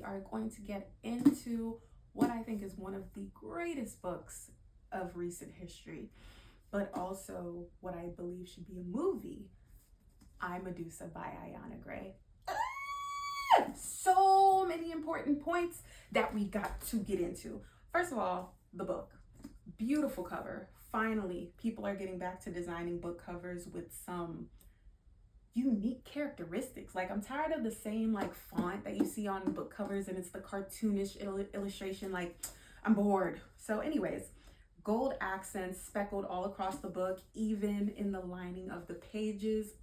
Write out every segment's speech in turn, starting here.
we are going to get into what I think is one of the greatest books of recent history, but also what I believe should be a movie, I, Medusa by Ayana Gray. So many important points that we got to get into. First of all, the book. Beautiful cover. Finally, people are getting back to designing book covers with some unique characteristics. Like, I'm tired of the same like font that you see on book covers and it's the cartoonish illustration. Like, I'm bored. So anyways, gold accents speckled all across the book, even in the lining of the pages.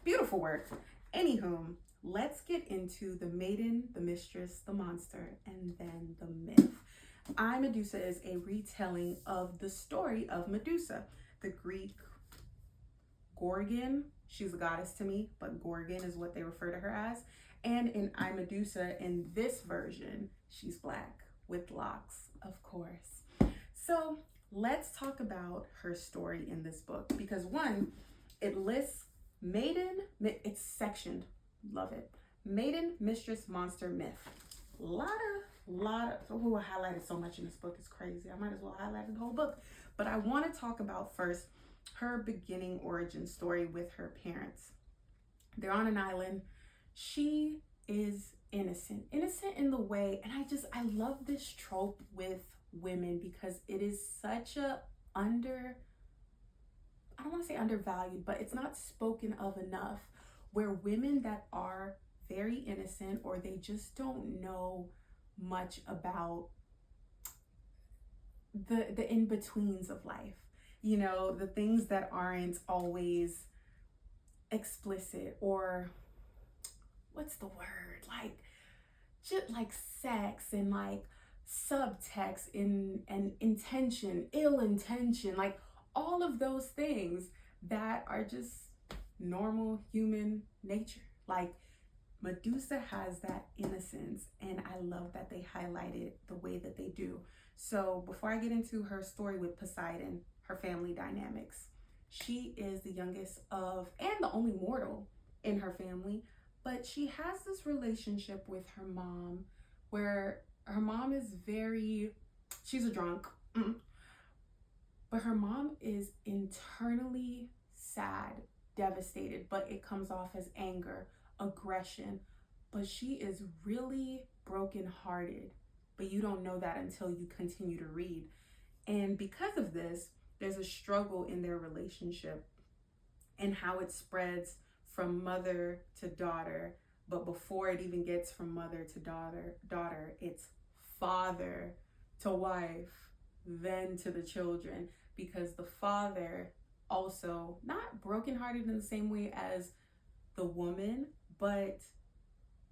Beautiful work. Anywho, let's get into the maiden, the mistress, the monster, and then the myth. I, Medusa is a retelling of the story of Medusa, the Greek Gorgon. She's a goddess to me, but Gorgon is what they refer to her as. And in I, Medusa, in this version, she's black with locks, of course. So let's talk about her story in this book, because one, it lists maiden, it's sectioned, love it. Maiden, mistress, monster, myth. Lot of, I highlighted so much in this book, it's crazy. I might as well highlight the whole book. But I want to talk about first her beginning origin story with her parents. They're on an island. She is innocent in the way, and I love this trope with women because it is such a I don't want to say undervalued, but it's not spoken of enough, where women that are very innocent or they just don't know much about the in-betweens of life, you know, the things that aren't always explicit, or what's the word, like just like sex and like subtext and intention, ill intention, like all of those things that are just normal human nature. Like, Medusa has that innocence, and I love that they highlight it the way that they do. So before I get into her story with Poseidon, her family dynamics, she is the youngest of and the only mortal in her family, but she has this relationship with her mom where her mom is she's a drunk, but her mom is internally sad, devastated, but it comes off as anger, aggression, but she is really brokenhearted, but you don't know that until you continue to read. And because of this, there's a struggle in their relationship and how it spreads from mother to daughter. But before it even gets from mother to daughter, it's father to wife, then to the children, because the father also not brokenhearted in the same way as the woman, but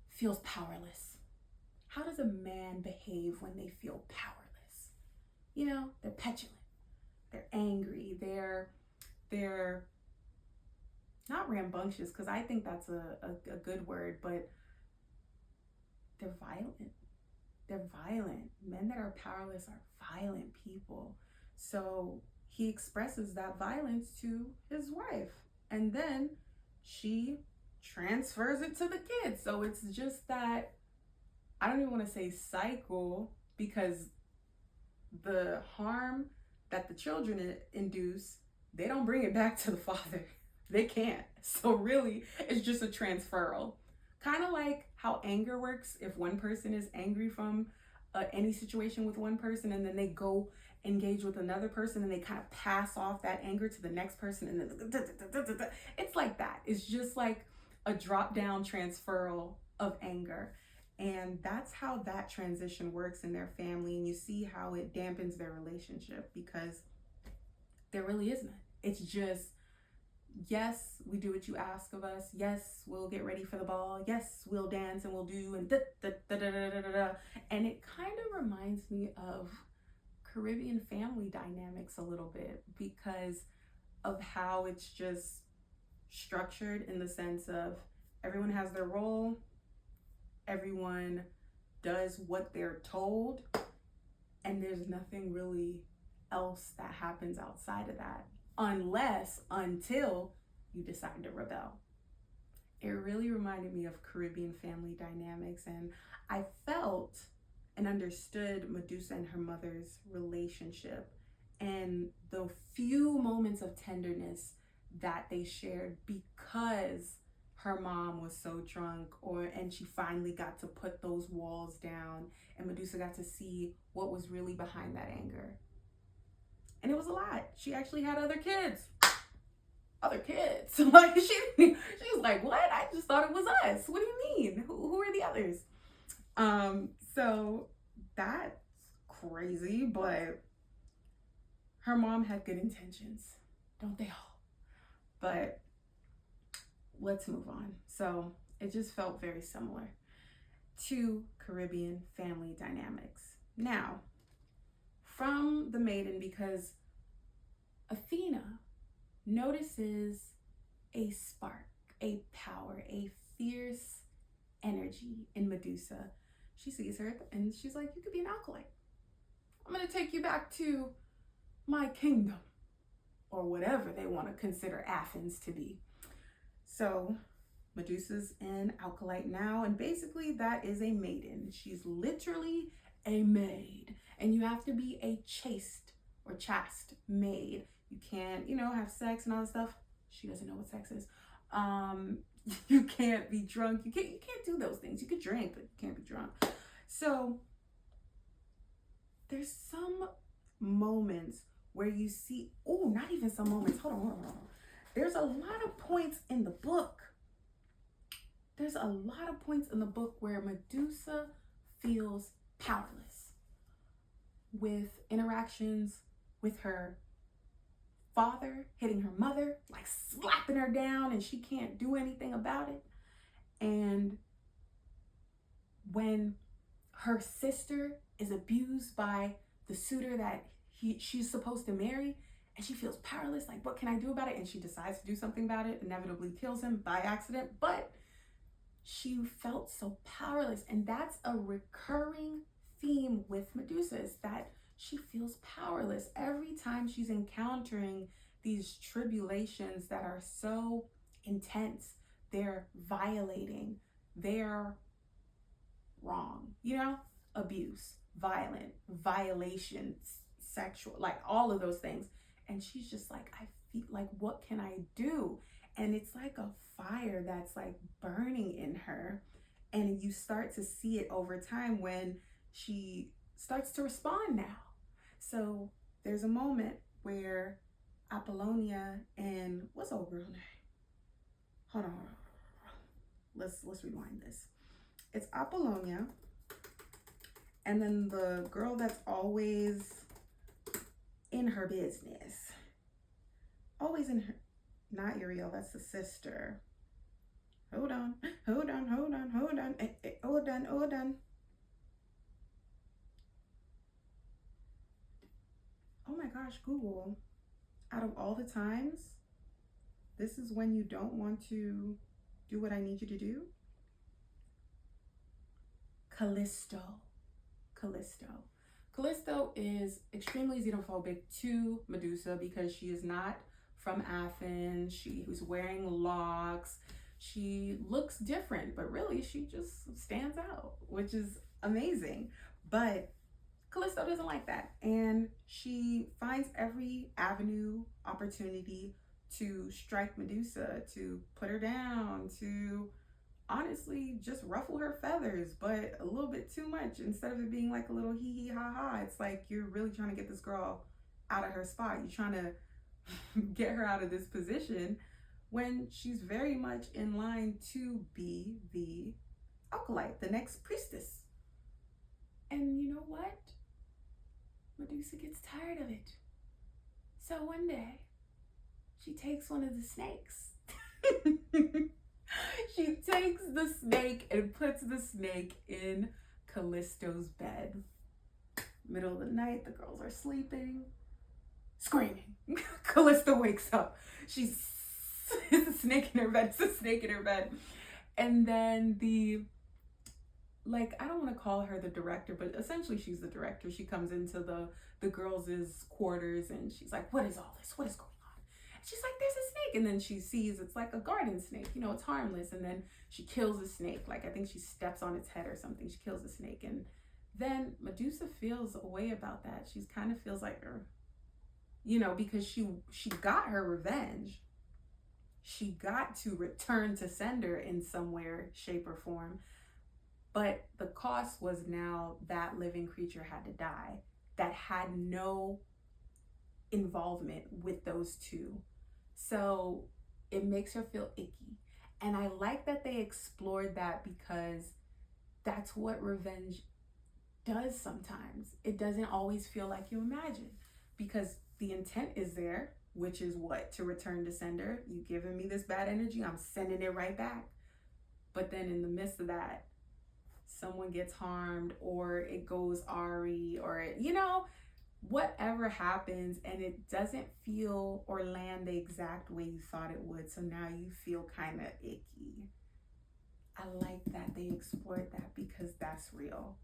feels powerless. How does a man behave when they feel powerless? You know, they're petulant, they're angry, they're not rambunctious, because I think that's a good word, but they're violent. They're violent. Men that are powerless are violent people. So he expresses that violence to his wife, and then she transfers it to the kids. So it's just that, I don't even want to say cycle, because the harm that the children induce, they don't bring it back to the father. They can't. So really, it's just a transferal. Kind of like how anger works. If one person is angry from any situation with one person, and then they go engage with another person, and they kind of pass off that anger to the next person, and then it's like that. It's just like a drop down transferal of anger. And that's how that transition works in their family. And you see how it dampens their relationship, because there really isn't. It's just, yes, we do what you ask of us. Yes, we'll get ready for the ball. Yes, we'll dance and we'll do and And it kind of reminds me of Caribbean family dynamics a little bit, because of how it's just structured, in the sense of everyone has their role, everyone does what they're told, and there's nothing really else that happens outside of that, until you decide to rebel. it really reminded me of Caribbean family dynamics, and I felt and understood Medusa and her mother's relationship and the few moments of tenderness that they shared because her mom was so drunk, and she finally got to put those walls down, and Medusa got to see what was really behind that anger. And it was a lot. She actually had other kids. Like she was like, what? I just thought it was us. What do you mean? Who are the others? So that's crazy, but her mom had good intentions, don't they all? But let's move on. So it just felt very similar to Caribbean family dynamics. Now, from the maiden, because Athena notices a spark, a power, a fierce energy in Medusa. She sees her and she's like, you could be an acolyte. I'm going to take you back to my kingdom, or whatever they want to consider Athens to be. So Medusa's an acolyte now, and basically that is a maiden. She's literally a maid, and you have to be a chaste or chaste maid. You can't, have sex and all that stuff. She doesn't know what sex is. You can't be drunk. You can't do those things. You could drink, but you can't be drunk. So there's some moments where you see, not even some moments. Hold on. There's a lot of points in the book. There's a lot of points in the book where Medusa feels powerless with interactions with her father, hitting her mother, like slapping her down, and she can't do anything about it. And when her sister is abused by the suitor that she's supposed to marry, and she feels powerless, like, what can I do about it? And she decides to do something about it, inevitably kills him by accident, but she felt so powerless. And that's a recurring theme with Medusa, is that she feels powerless every time she's encountering these tribulations that are so intense. They're violating, they're wrong, abuse, violent, violations, sexual, like all of those things. And she's just like, I feel like, what can I do? And it's like a fire that's like burning in her. And you start to see it over time when she starts to respond now. So there's a moment where Apollonia and what's old girl name? Hold on. Let's rewind this. It's Apollonia, and then the girl that's always in her business. Always in her, not Uriel, that's the sister. Hold on. Hold on. Oh my gosh, Google. Out of all the times, this is when you don't want to do what I need you to do? Callisto is extremely xenophobic to Medusa because she is not from Athens. She was wearing locks. She looks different, but really she just stands out, which is amazing. But Callisto doesn't like that, and she finds every opportunity to strike Medusa, to put her down, to honestly just ruffle her feathers, but a little bit too much. Instead of it being like a little hee hee ha ha, it's like you're really trying to get this girl out of her spot. You're trying to get her out of this position when she's very much in line to be the acolyte, the next priestess. And you know what? Medusa gets tired of it. So one day, she takes one of the snakes. She takes the snake and puts the snake in Callisto's bed. Middle of the night, the girls are sleeping, screaming. Callisto wakes up. It's a snake in her bed. It's a snake in her bed. And then I don't want to call her the director, but essentially she's the director. She comes into the girls' quarters and she's like, what is all this? What is going on? And she's like, there's a snake. And then she sees it's like a garden snake, you know, it's harmless. And then she kills the snake. Like, I think she steps on its head or something. She kills the snake. And then Medusa feels a way about that. She's kind of feels like her, you know, because she got her revenge. She got to return to sender in some way, shape, or form. But the cost was now that living creature had to die that had no involvement with those two. So it makes her feel icky. And I like that they explored that, because that's what revenge does sometimes. It doesn't always feel like you imagine, because the intent is there, which is what? To return to sender. You giving me this bad energy, I'm sending it right back. But then in the midst of that, someone gets harmed, or it goes awry, or you know, whatever happens, and it doesn't feel or land the exact way you thought it would. So now you feel kind of icky. I like that they explored that, because that's real.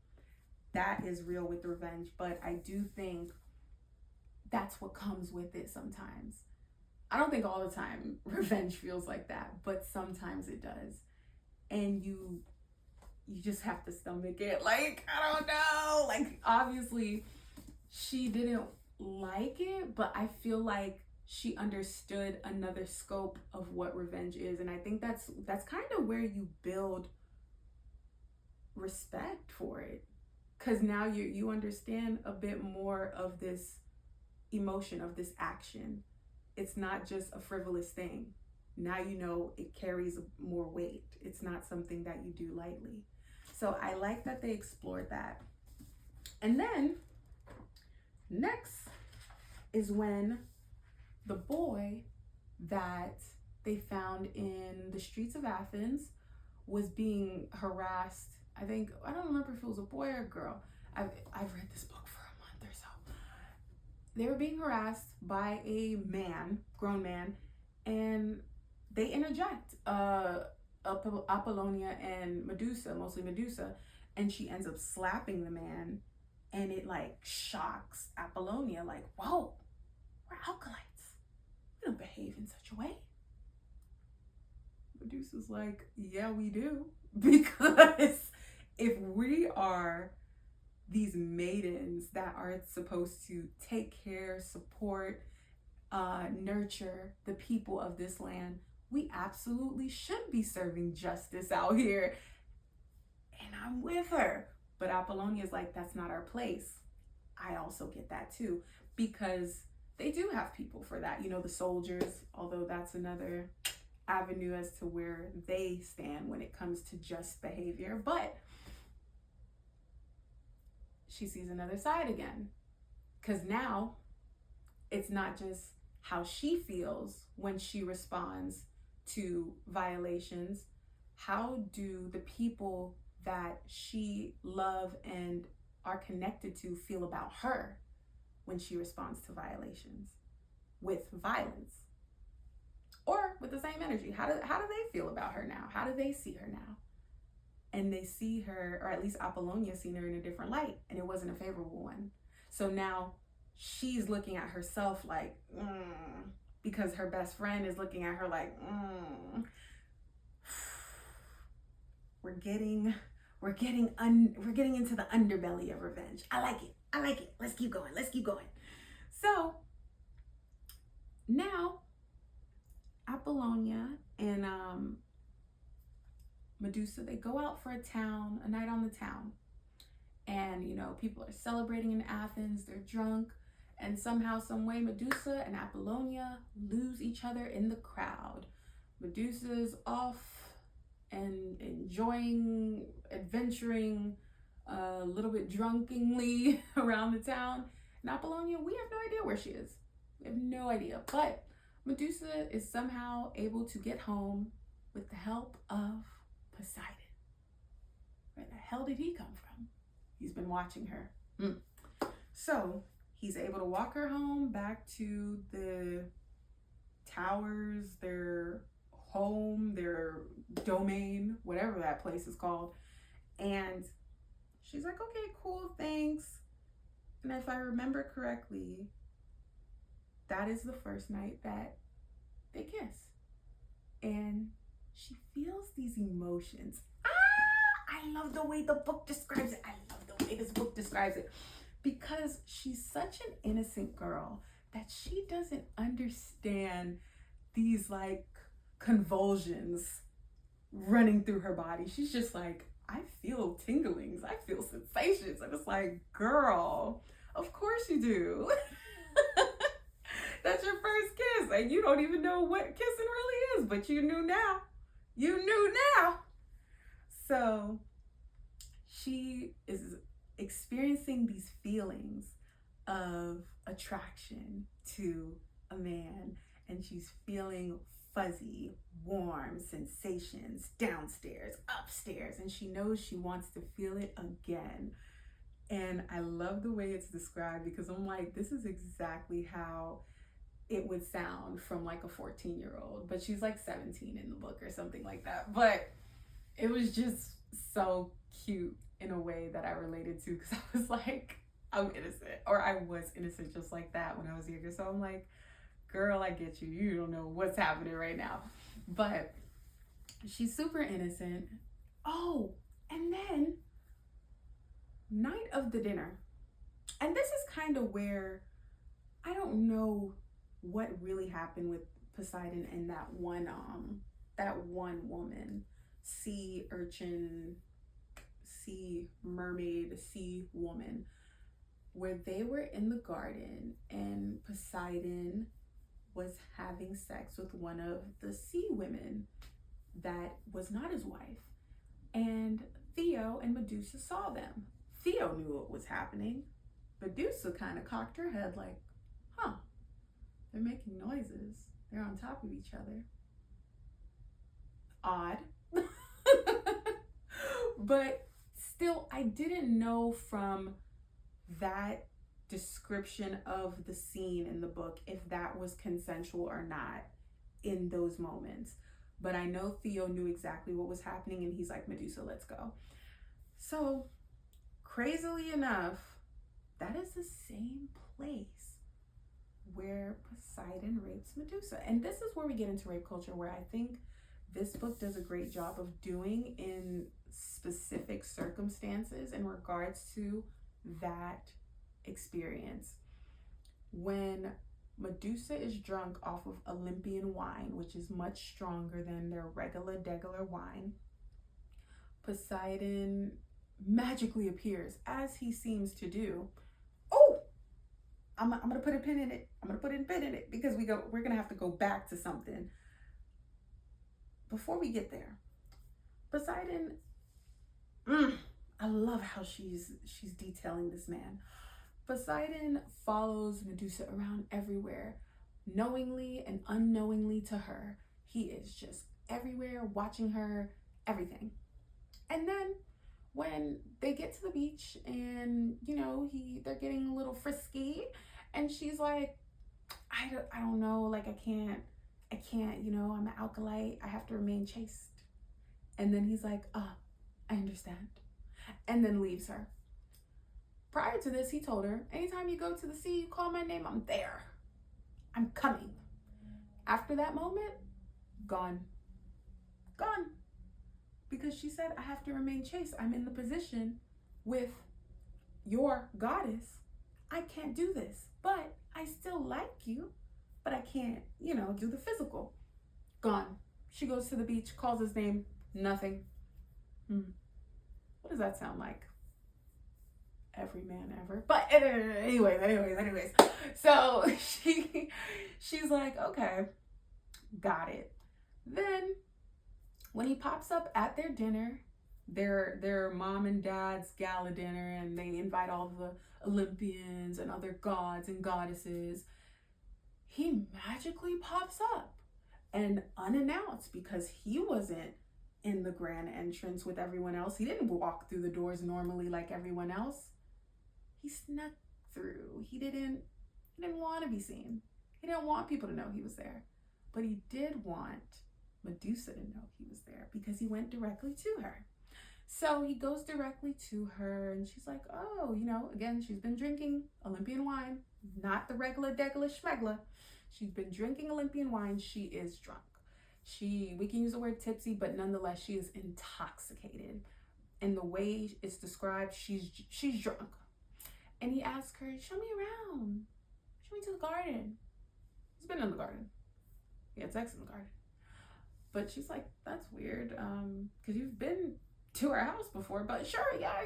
That is real with revenge. But I do think that's what comes with it sometimes. I don't think all the time revenge feels like that, but sometimes it does. And you just have to stomach it. Like, I don't know. Like, obviously, she didn't like it, but I feel like she understood another scope of what revenge is. And I think that's kind of where you build respect for it. Because now you understand a bit more of this emotion, of this action. It's not just a frivolous thing. Now you know it carries more weight. It's not something that you do lightly. So I like that they explored that. And then next is when the boy that they found in the streets of Athens was being harassed. I don't remember if it was a boy or a girl. I've read this book for a month or so. They were being harassed by a man, grown man, and they interject Apollonia and Medusa, mostly Medusa, and she ends up slapping the man, and it like shocks Apollonia, like, whoa, we're alkalites. We don't behave in such a way. Medusa's like, yeah, we do. Because if we are these maidens that are supposed to take care, support, nurture the people of this land, we absolutely should be serving justice out here. And I'm with her. But Apollonia is like, that's not our place. I also get that too, because they do have people for that. You know, the soldiers, although that's another avenue as to where they stand when it comes to just behavior. But she sees another side again, because now it's not just how she feels when she responds to violations. How do the people that she love and are connected to feel about her when she responds to violations with violence, or with the same energy? How do they feel about her now? How do they see her now? And they see her, or at least Apollonia seen her in a different light, and it wasn't a favorable one. So now she's looking at herself like, because her best friend is looking at her like, we're getting into the underbelly of revenge. I like it. Let's keep going. So now Apollonia and Medusa, they go out for a night on the town. And, you know, people are celebrating in Athens, they're drunk, and somehow, some way, Medusa and Apollonia lose each other in the crowd. Medusa's off and enjoying, adventuring, a little bit drunkenly around the town. And Apollonia, we have no idea where she is. We have no idea. But Medusa is somehow able to get home with the help of Poseidon. Where the hell did he come from? He's been watching her. So he's able to walk her home back to the towers, their home, their domain, whatever that place is called. And she's like, okay, cool, thanks. And if I remember correctly, that is the first night that they kiss. And she feels these emotions. I love the way the book describes it. I love the way this book describes it. Because she's such an innocent girl that she doesn't understand these like convulsions running through her body. She's just like, I feel tinglings, I feel sensations. And it's like, girl, of course you do. That's your first kiss, and you don't even know what kissing really is, but you knew now. You knew now. So she is experiencing these feelings of attraction to a man, and she's feeling fuzzy, warm sensations downstairs, upstairs, and she knows she wants to feel it again. And I love the way it's described, because I'm like, this is exactly how it would sound from like a 14-year-old, but she's like 17 in the book or something like that. But it was just so cute in a way that I related to, because I was like, I'm innocent, or I was innocent just like that when I was younger. So I'm like, girl, I get you. You don't know what's happening right now. But she's super innocent. Oh, and then night of the dinner. And this is kind of where I don't know what really happened with Poseidon and that one woman, sea urchin, sea mermaid, sea woman, where they were in the garden and Poseidon was having sex with one of the sea women that was not his wife. And Theo and Medusa saw them. Theo knew what was happening. Medusa kind of cocked her head like, huh, they're making noises. They're on top of each other. Odd. But still, I didn't know from that description of the scene in the book if that was consensual or not in those moments. But I know Theo knew exactly what was happening, and he's like, Medusa, let's go. So, crazily enough, that is the same place where Poseidon rapes Medusa. And this is where we get into rape culture, where I think this book does a great job of doing in specific circumstances in regards to that experience. When Medusa is drunk off of Olympian wine, which is much stronger than their regular wine, Poseidon magically appears, as he seems to do. Oh, I'm gonna put a pin in it. I'm gonna put a pin in it, because we're gonna have to go back to something before we get there. Poseidon, I love how she's detailing this man. Poseidon follows Medusa around everywhere, knowingly and unknowingly to her. He is just everywhere, watching her, everything. And then when they get to the beach and, they're getting a little frisky, and she's like, I don't know, like I can't, I'm an alkalite, I have to remain chaste. And then he's like, I understand. And then leaves her. Prior to this, he told her, anytime you go to the sea, you call my name, I'm there. I'm coming. After that moment, gone. Gone. Because she said, I have to remain chaste. I'm in the position with your goddess. I can't do this, but I still like you, but I can't, do the physical. Gone. She goes to the beach, calls his name, nothing. What does that sound like? Every man ever. But anyways. So she's like, okay, got it. Then when he pops up at their dinner, their mom and dad's gala dinner, and they invite all the Olympians and other gods and goddesses, he magically pops up and unannounced, because he wasn't in the grand entrance with everyone else. He didn't walk through the doors normally like everyone else. He snuck through. He didn't want to be seen. He didn't want people to know he was there. But he did want Medusa to know he was there, because he went directly to her. So he goes directly to her, and she's like, oh, again, she's been drinking Olympian wine, not the regular degular schmegler. She's been drinking Olympian wine. She is drunk. We can use the word tipsy, but nonetheless, she is intoxicated. And the way it's described, she's drunk. And he asks her, show me around. Show me to the garden. He's been in the garden. He had sex in the garden. But she's like, that's weird, because you've been to our house before. But sure, yeah,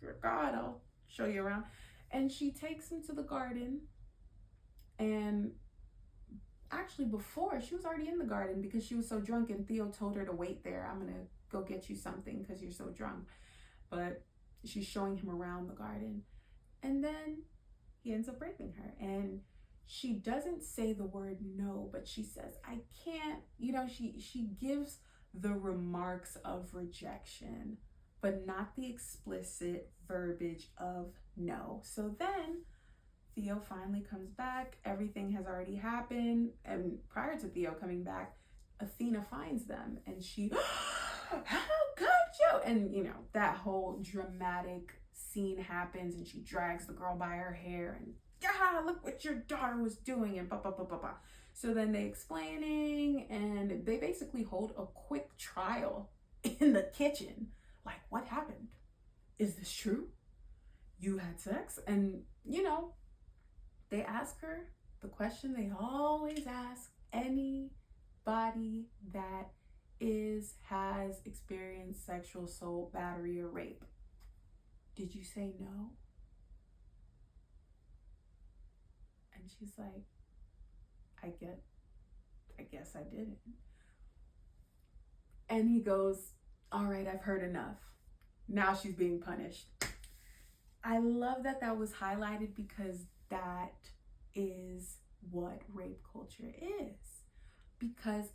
you're God. I'll show you around. And she takes him to the garden. And actually, before, she was already in the garden because she was so drunk, and Theo told her to wait there. I'm going to go get you something because you're so drunk. But she's showing him around the garden. And then he ends up raping her. And she doesn't say the word no, but she says, I can't, she gives the remarks of rejection, but not the explicit verbiage of no. So then Theo finally comes back. Everything has already happened. And prior to Theo coming back, Athena finds them and she, how could you? And, that whole dramatic scene happens and she drags the girl by her hair and, yeah, look what your daughter was doing and blah, blah, blah, blah, blah. So then they explaining and they basically hold a quick trial in the kitchen. Like, what happened? Is this true? You had sex? And, they ask her the question they always ask anybody that has experienced sexual assault, battery, or rape. Did you say no? And she's like, I guess I didn't. And he goes, all right, I've heard enough. Now she's being punished. I love that was highlighted because that is what rape culture is. Because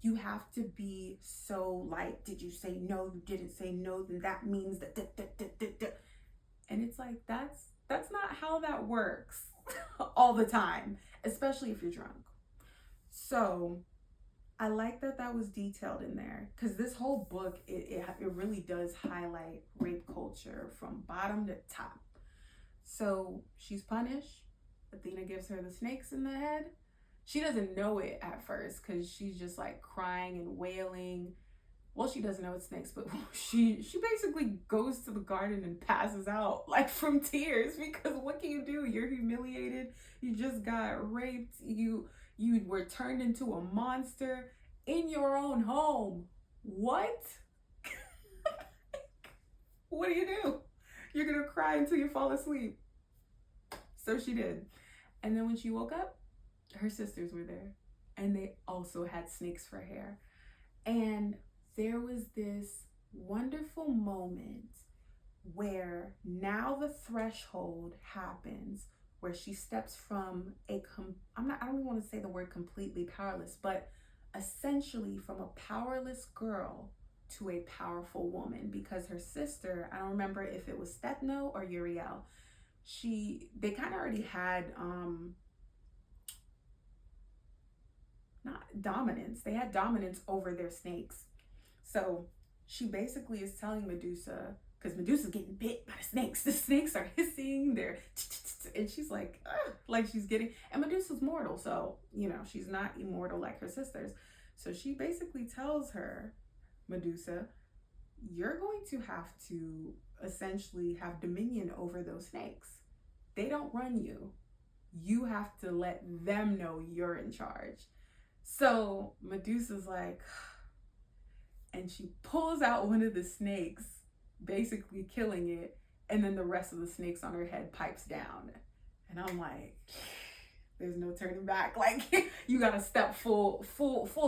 you have to be so like, did you say no? You didn't say no, then that means that. And it's like, that's not how that works all the time, especially if you're drunk. So I like that was detailed in there because this whole book, it really does highlight rape culture from bottom to top. So she's punished. Athena gives her the snakes in the head. She doesn't know it at first because she's just like crying and wailing. Well, she doesn't know it's snakes, but she basically goes to the garden and passes out like from tears because what can you do? You're humiliated. You just got raped. You were turned into a monster in your own home. What? What do you do? You're going to cry until you fall asleep. So she did. And then when she woke up, her sisters were there. And they also had snakes for hair. And there was this wonderful moment where now the threshold happens where she steps from I don't even want to say the word completely powerless, but essentially from a powerless girl to a powerful woman, because her sister, I don't remember if it was Stethno or Uriel, they kind of already had not dominance, they had dominance over their snakes. So she basically is telling Medusa, because Medusa's getting bit by the snakes. The snakes are hissing, and she's like, ugh, like she's getting, and Medusa's mortal, so, she's not immortal like her sisters. So she basically tells her, Medusa, you're going to have to essentially have dominion over those snakes. They don't run you. You have to let them know you're in charge. So Medusa's like, and she pulls out one of the snakes, basically killing it, and then the rest of the snakes on her head pipes down. And I'm like, there's no turning back. Like, you gotta step full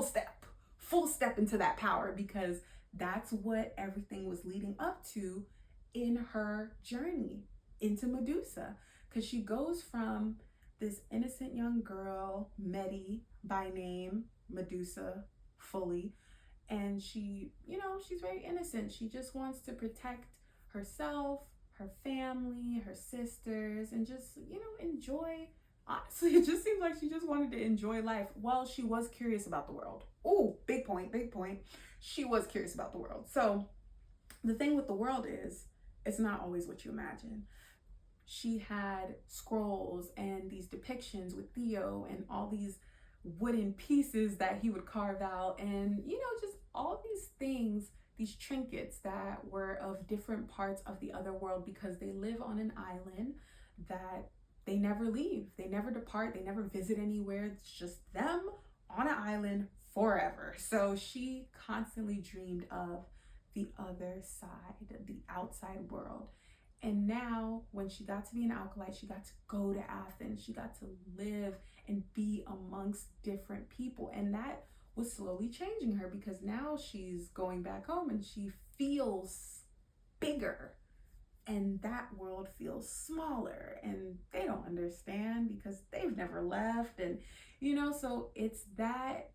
step into that power, because that's what everything was leading up to in her journey into Medusa. Because she goes from this innocent young girl, Medi by name, Medusa fully, and she, she's very innocent. She just wants to protect herself, her family, her sisters, and just, enjoy. Honestly, it just seems like she just wanted to enjoy life. Well, she was curious about the world. Oh, big point. She was curious about the world. So the thing with the world is, it's not always what you imagine. she had scrolls and these depictions with Theo and all these wooden pieces that he would carve out, and just all these things, these trinkets that were of different parts of the other world, because they live on an island that they never leave, they never depart, they never visit anywhere. It's just them on an island forever. So she constantly dreamed of the other side, the outside world. And now, when she got to be an acolyte, she got to go to Athens. She got to live and be amongst different people. And that was slowly changing her, because now she's going back home and she feels bigger. And that world feels smaller. And they don't understand because they've never left. And, so it's that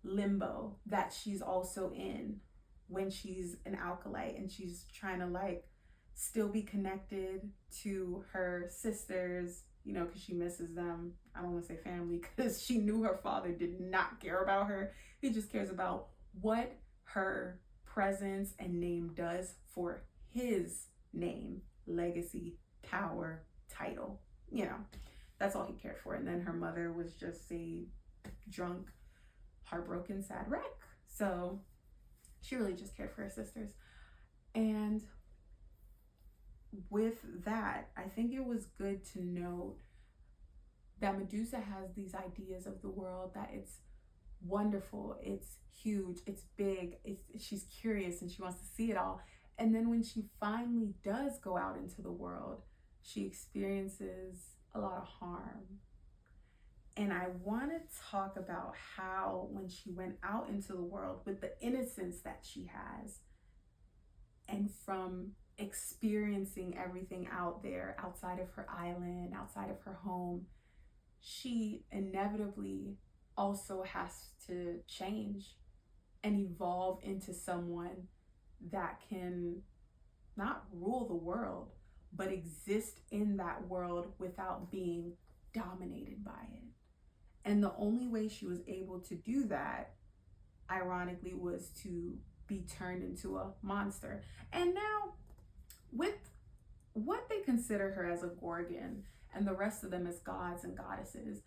limbo that she's also in when she's an acolyte, and she's trying to still be connected to her sisters, because she misses them. I don't want to say family, because she knew her father did not care about her. He just cares about what her presence and name does for his name, legacy, power, title. That's all he cared for. And then her mother was just a drunk, heartbroken, sad wreck. So she really just cared for her sisters. And with that, I think it was good to note that Medusa has these ideas of the world, that it's wonderful, it's huge, it's big, she's curious and she wants to see it all. And then when she finally does go out into the world, she experiences a lot of harm. And I want to talk about how, when she went out into the world with the innocence that she has, and from experiencing everything out there, outside of her island, outside of her home, she inevitably also has to change and evolve into someone that can not rule the world, but exist in that world without being dominated by it. And the only way she was able to do that, ironically, was to be turned into a monster. And now, with what they consider her as a Gorgon and the rest of them as gods and goddesses,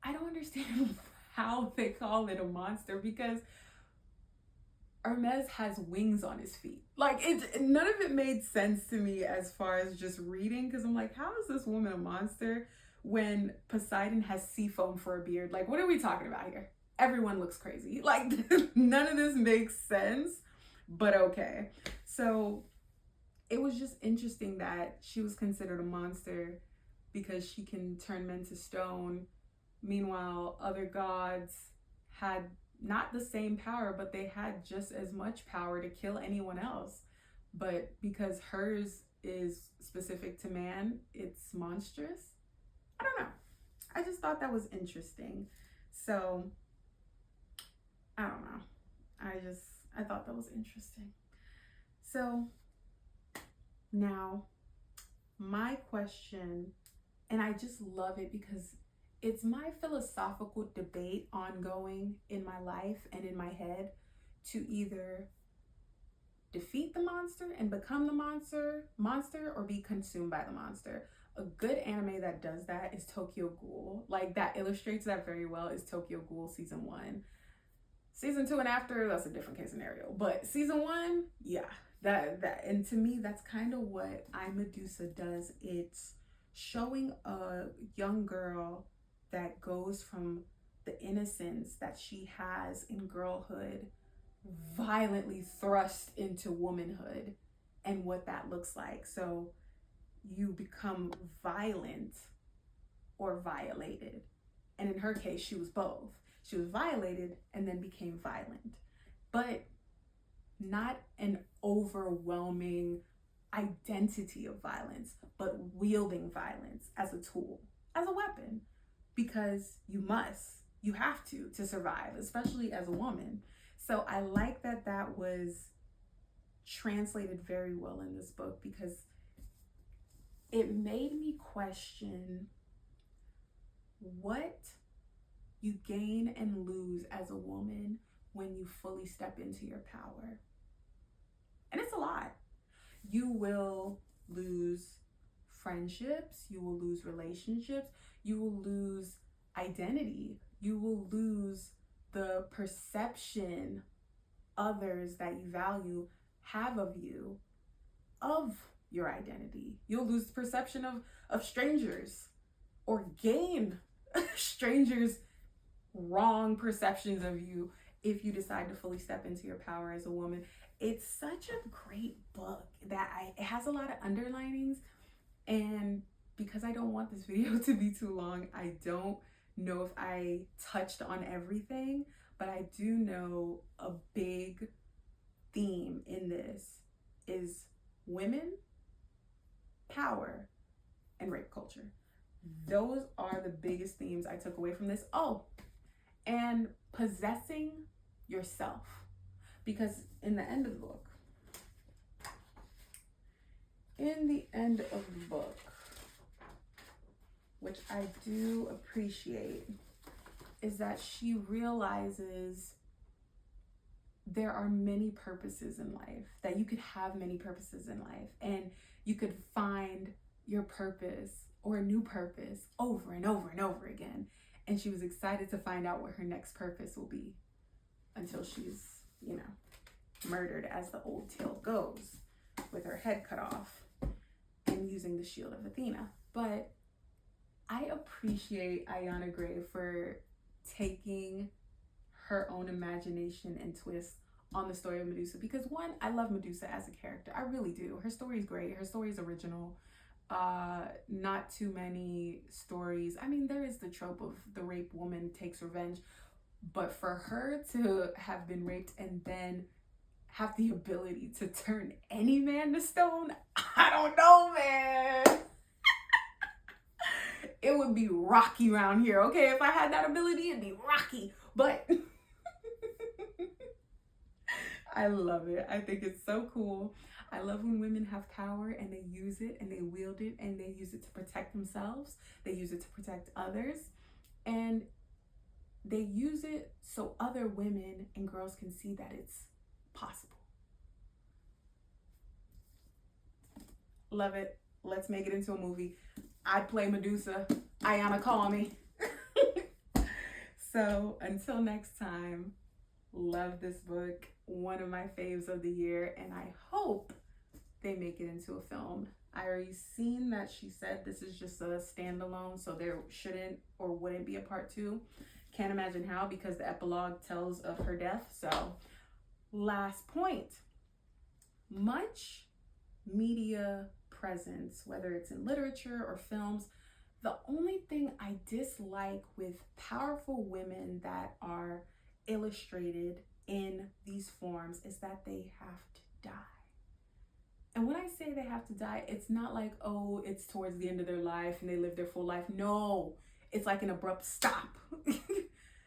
I don't understand how they call it a monster, because Hermes has wings on his feet. None of it made sense to me as far as just reading, because I'm like, how is this woman a monster when Poseidon has sea foam for a beard? What are we talking about here? Everyone looks crazy. None of this makes sense, but okay. So it was just interesting that she was considered a monster because she can turn men to stone. Meanwhile, other gods had not the same power, but they had just as much power to kill anyone else. But because hers is specific to man, it's monstrous. I don't know. I just thought that was interesting. So, I don't know. I thought that was interesting. So, now, my question, and I just love it because it's my philosophical debate ongoing in my life and in my head, to either defeat the monster and become the monster, or be consumed by the monster. A good anime that does that is Tokyo Ghoul. That illustrates that very well is Tokyo Ghoul season 1. Season 2 and after, that's a different case scenario. But season 1, yeah, that and to me, that's kind of what I, Medusa, does. It's showing a young girl that goes from the innocence that she has in girlhood, violently thrust into womanhood, and what that looks like. So you become violent or violated. And in her case, she was both. She was violated and then became violent, but not an overwhelming identity of violence, but wielding violence as a tool, as a weapon, because you have to survive, especially as a woman. So I like that was translated very well in this book, because it made me question what you gain and lose as a woman when you fully step into your power. And it's a lot. You will lose friendships, you will lose relationships, you will lose identity, you will lose the perception others that you value have of you, of your identity. You'll lose the perception of strangers, or gain strangers' wrong perceptions of you if you decide to fully step into your power as a woman. It's such a great book that it has a lot of underlinings, and because I don't want this video to be too long, I don't know if I touched on everything, but I do know a big theme in this is women, power, and rape culture. Those are the biggest themes I took away from this. Oh, and possessing yourself. Because in the end of the book, which I do appreciate, is that she realizes there are many purposes in life, that you could have many purposes in life, and you could find your purpose or a new purpose over and over and over again. And she was excited to find out what her next purpose will be until she's, murdered, as the old tale goes, with her head cut off and using the shield of Athena. But I appreciate Ayana Gray for taking her own imagination and twist on the story of Medusa, because one, I love Medusa as a character. I really do. Her story is great. Her story is original. Not too many stories. I mean, there is the trope of the raped woman takes revenge, but for her to have been raped and then have the ability to turn any man to stone, I don't know, man. It would be rocky around here, okay? If I had that ability, it'd be rocky. But I love it. I think it's so cool. I love when women have power and they use it and they wield it and they use it to protect themselves. They use it to protect others. And they use it so other women and girls can see that it's possible. Love it. Let's make it into a movie. I'd play Medusa. Ayana, call me. So until next time, love this book. One of my faves of the year, and I hope they make it into a film. I already seen that she said this is just a standalone, so there shouldn't or wouldn't be a part 2. Can't imagine how, because the epilogue tells of her death. So last point, much media presence, whether it's in literature or films, the only thing I dislike with powerful women that are illustrated in these forms is that they have to die. And when I say they have to die, it's not like, oh, it's towards the end of their life and they live their full life. No, it's like an abrupt stop.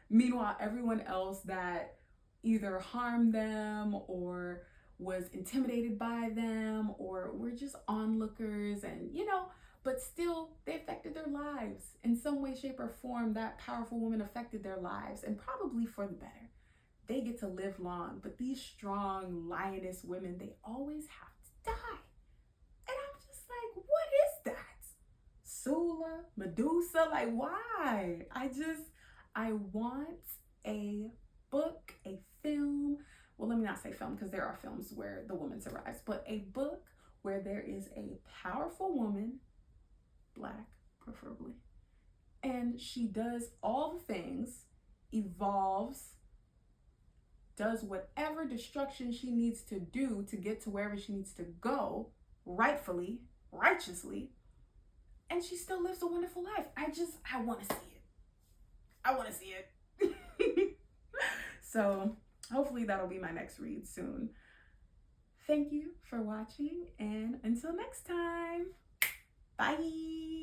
Meanwhile, everyone else that either harmed them or was intimidated by them or were just onlookers, and but still they affected their lives in some way, shape, or form. That powerful woman affected their lives, and probably for the better. They get to live long, but these strong lioness women, they always have to die. And I'm just like, what is that? Sula, Medusa, like, why? I want a book, a film. Well, let me not say film, because there are films where the woman survives, but a book where there is a powerful woman, Black preferably, and she does all the things, evolves, does whatever destruction she needs to do to get to wherever she needs to go, rightfully, righteously, and she still lives a wonderful life. I want to see it. I want to see it. So hopefully that'll be my next read soon. Thank you for watching, and until next time, bye.